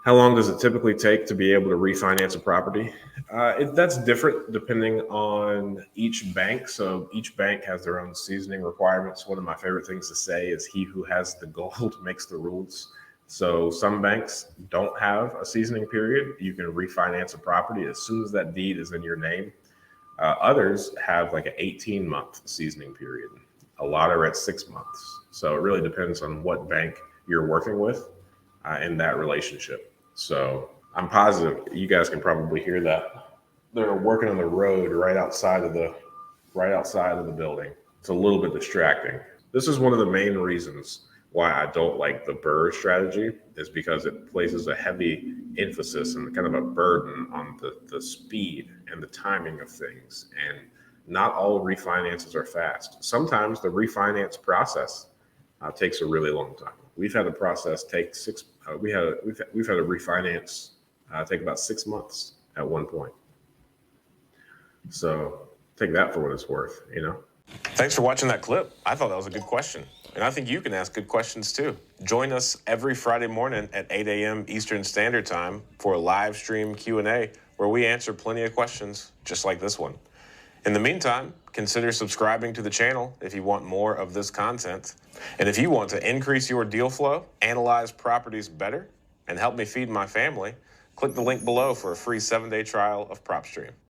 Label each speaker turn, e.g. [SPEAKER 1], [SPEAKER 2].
[SPEAKER 1] How long does it typically take to be able to refinance a property? That's different depending on each bank. So each bank has their own seasoning requirements. One of my favorite things to say is he who has the gold makes the rules. So some banks don't have a seasoning period. You can refinance a property as soon as that deed is in your name. Others have like an 18-month seasoning period. A lot are at 6 months. So it really depends on what bank you're working with in that relationship. So I'm positive you guys can probably hear that. They're working on the road right outside of the building. It's a little bit distracting. This is one of the main reasons why I don't like the Burr strategy is because it places a heavy emphasis and kind of a burden on the speed and the timing of things. And not all refinances are fast. Sometimes the refinance process takes a really long time. We've had a process take six. We've had a refinance take about 6 months at one point. So take that for what it's worth.
[SPEAKER 2] Thanks for watching that clip. I thought that was a good question. And I think you can ask good questions too. Join us every Friday morning at 8 a.m. Eastern Standard Time for a live stream Q&A where we answer plenty of questions just like this one. In the meantime, consider subscribing to the channel if you want more of this content. And if you want to increase your deal flow, analyze properties better, and help me feed my family, click the link below for a free 7-day trial of PropStream.